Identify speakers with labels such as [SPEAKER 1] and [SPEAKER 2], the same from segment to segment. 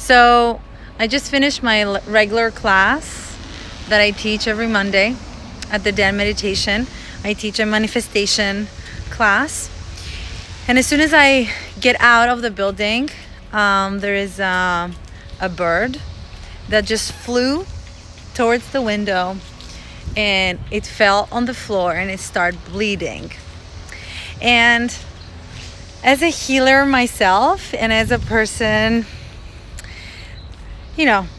[SPEAKER 1] So I just finished my regular class that I teach every Monday at the Dan Meditation. I teach a manifestation class. And as soon as I get out of the building, there is a bird that just flew towards the window, and it fell on the floor and it started bleeding. And as a healer myself, and as a person,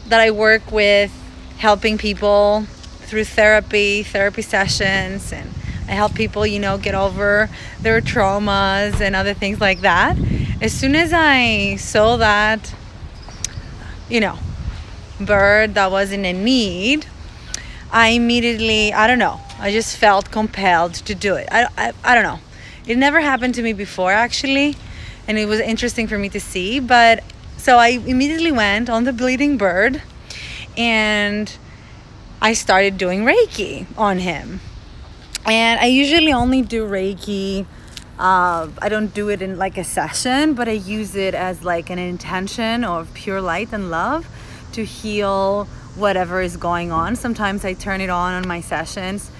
[SPEAKER 1] that I work with helping people through therapy sessions, and I help people, get over their traumas and other things like that. As soon as I saw that, bird that was in a need, I immediately, I just felt compelled to do it. I don't know. It never happened to me before, actually, and it was interesting for me to see. But so I immediately went on the bleeding bird, and I started doing Reiki on him. And I usually only do Reiki. I don't do it in like a session, but I use it as like an intention of pure light and love to heal whatever is going on. Sometimes I turn it on my sessions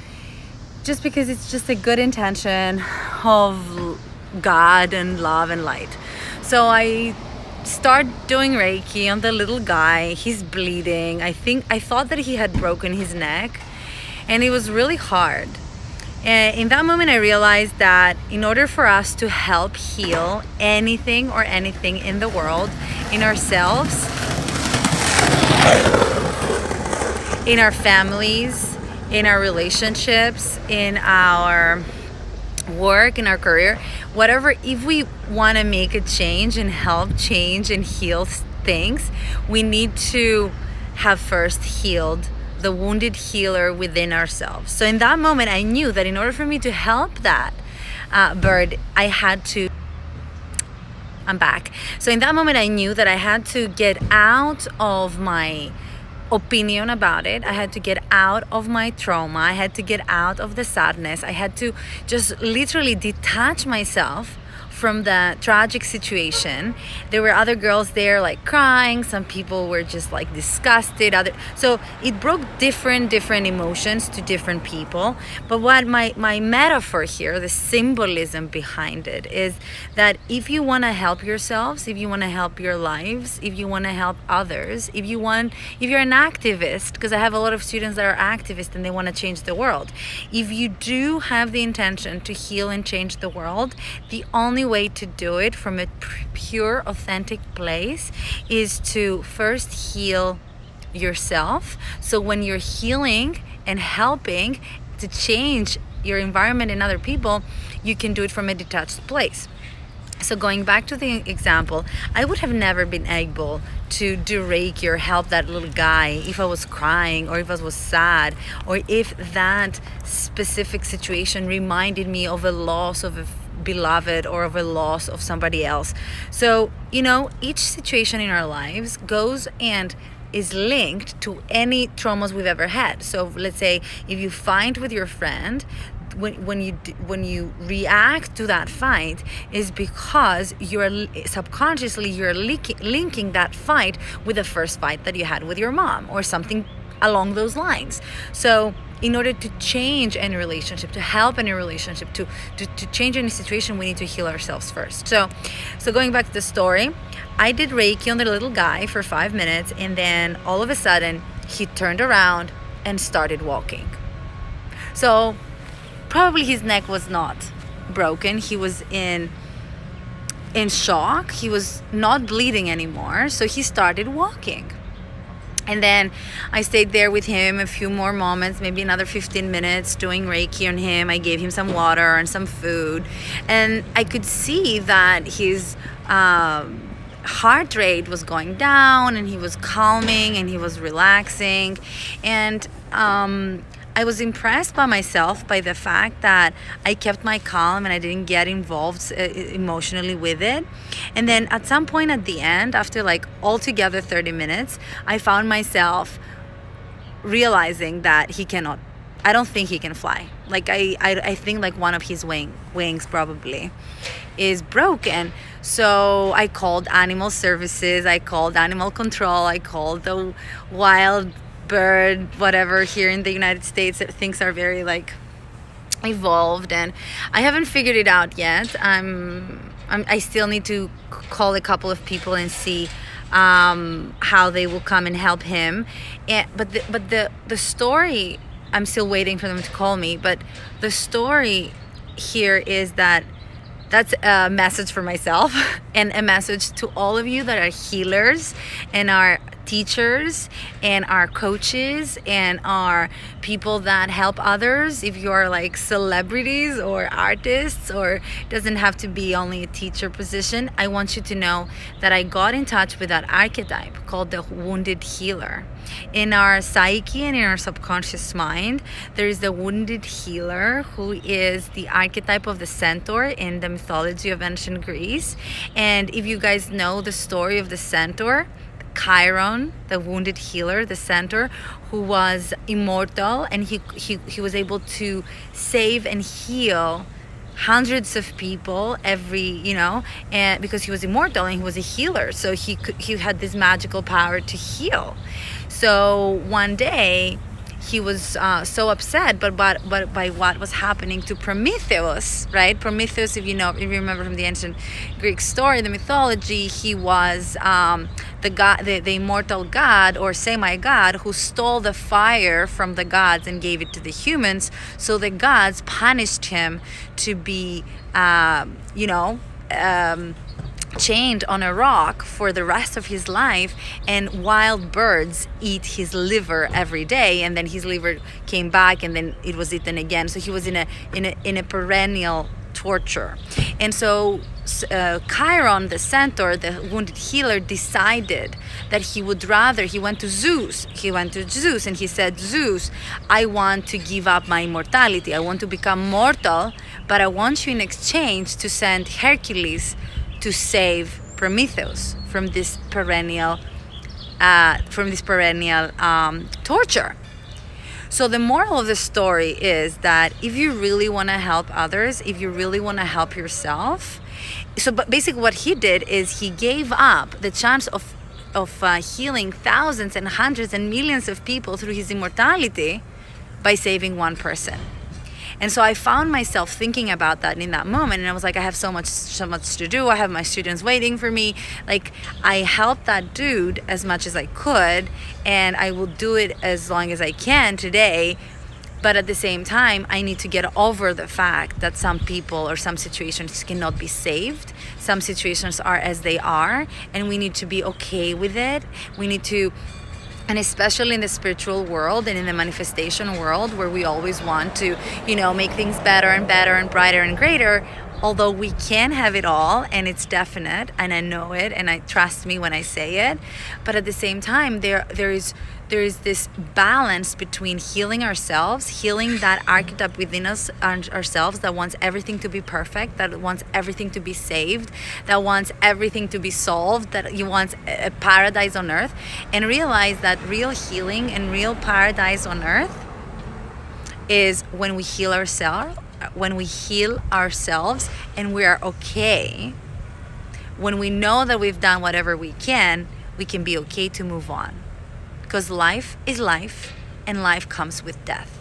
[SPEAKER 1] just because it's just a good intention of God and love and light. So I start doing Reiki on the little guy. He's bleeding. I thought that he had broken his neck, and it was really hard. And in that moment I realized that in order for us to help heal anything in the world, in ourselves, in our families, in our relationships, in our work, in our career, whatever, if we want to make a change and help change and heal things, we need to have first healed the wounded healer within ourselves. So in that moment, I knew that in order for me to help that bird, I'm back. So in that moment, I knew that I had to get out of my opinion about it. I had to get out of my trauma. I had to get out of the sadness. I had to just literally detach myself from the tragic situation. There were other girls there like crying. Some people were just like disgusted. So it broke different emotions to different people. But what my metaphor here, the symbolism behind it, is that if you want to help yourselves, if you want to help your lives, if you want to help others, if you're an activist, because I have a lot of students that are activists and they want to change the world. If you do have the intention to heal and change the world, the only way to do it from a pure, authentic place is to first heal yourself. So when you're healing and helping to change your environment and other people, you can do it from a detached place. So going back to the example, I would have never been able to do Reiki or help that little guy if I was crying, or if I was sad, or if that specific situation reminded me of a loss of a beloved or of a loss of somebody else. So, each situation in our lives goes and is linked to any traumas we've ever had. So let's say if you fight with your friend, when you react to that fight is because you're subconsciously linking that fight with the first fight that you had with your mom or something along those lines. So in order to change any relationship, to help any relationship, to change any situation, we need to heal ourselves first. So going back to the story, I did Reiki on the little guy for 5 minutes, and then all of a sudden he turned around and started walking. So probably his neck was not broken. He was in shock. He was not bleeding anymore. So he started walking. And then I stayed there with him a few more moments, maybe another 15 minutes, doing Reiki on him. I gave him some water and some food. And I could see that his heart rate was going down, and he was calming, and he was relaxing. And I was impressed by myself, by the fact that I kept my calm and I didn't get involved emotionally with it. And then at some point at the end, after like altogether 30 minutes, I found myself realizing that I don't think he can fly like I think like one of his wings probably is broken. So I called animal services, I called animal control, I called the wild bird whatever here in the United States. Things are very like evolved, and I haven't figured it out yet. I still need to call a couple of people and see how they will come and help him. But the story, I'm still waiting for them to call me, but the story here is that that's a message for myself and a message to all of you that are healers and are teachers and are coaches and are people that help others. If you are like celebrities or artists, or it doesn't have to be only a teacher position, I want you to know that I got in touch with that archetype called the wounded healer. In our psyche and in our subconscious mind, there is the wounded healer, who is the archetype of the centaur in the mythology of ancient Greece. And if you guys know the story of the centaur, Chiron, the wounded healer, the centaur, who was immortal, and he was able to save and heal hundreds of people and because he was immortal and he was a healer, so he had this magical power to heal. So one day he was so upset but by what was happening to Prometheus, right? Prometheus, if you remember from the ancient Greek story, the mythology, he was the god, the immortal god or semi-god, who stole the fire from the gods and gave it to the humans. So the gods punished him to be chained on a rock for the rest of his life, and wild birds eat his liver every day, and then his liver came back and then it was eaten again. So he was in a perennial torture. And so Chiron, the centaur, the wounded healer, decided that he went to Zeus and he said, Zeus, I want to give up my immortality, I want to become mortal, but I want you in exchange to send Hercules to save Prometheus from this perennial torture. So the moral of the story is that if you really want to help others, if you really want to help yourself, but basically what he did is he gave up the chance of healing thousands and hundreds and millions of people through his immortality by saving one person. And so I found myself thinking about that in that moment, and I was like, I have so much to do. I have my students waiting for me. Like, I helped that dude as much as I could, and I will do it as long as I can today. But at the same time, I need to get over the fact that some people or some situations cannot be saved. Some situations are as they are, and we need to be okay with it. We need to, and especially in the spiritual world and in the manifestation world, where we always want to, make things better and better and brighter and greater, although we can have it all, and it's definite, and I know it, and I trust me when I say it. But at the same time, there is this balance between healing ourselves, healing that archetype within us and ourselves that wants everything to be perfect, that wants everything to be saved, that wants everything to be solved, that you want a paradise on earth, and realize that real healing and real paradise on earth is when we heal ourselves, and we are okay. When we know that we've done whatever we can be okay to move on. Because life is life, and life comes with death.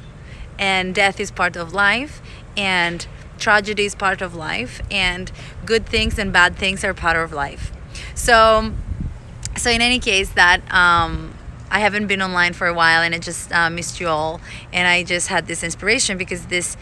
[SPEAKER 1] And death is part of life, and tragedy is part of life, and good things and bad things are part of life. So in any case, that I haven't been online for a while, and I just missed you all, and I just had this inspiration because this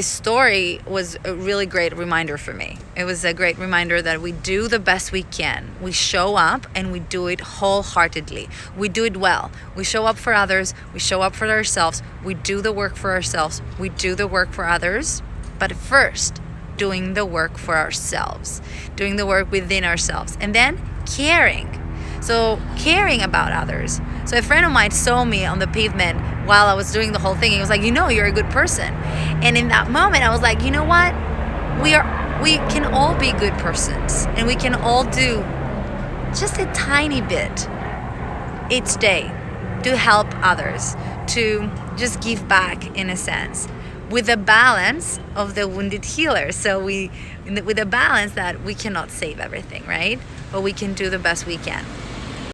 [SPEAKER 1] story was a really great reminder for me. It was a great reminder that we do the best we can. We show up and we do it wholeheartedly. We do it well. We show up for others. We show up for ourselves. We do the work for ourselves. We do the work for others. But first, doing the work for ourselves. Doing the work within ourselves. And then caring. So caring about others. So a friend of mine saw me on the pavement while I was doing the whole thing. He was like, you're a good person. And in that moment, I was like, you know what? We can all be good persons. And we can all do just a tiny bit each day to help others, to just give back in a sense. with the balance of the wounded healer. So with the balance that we cannot save everything, right? But we can do the best we can.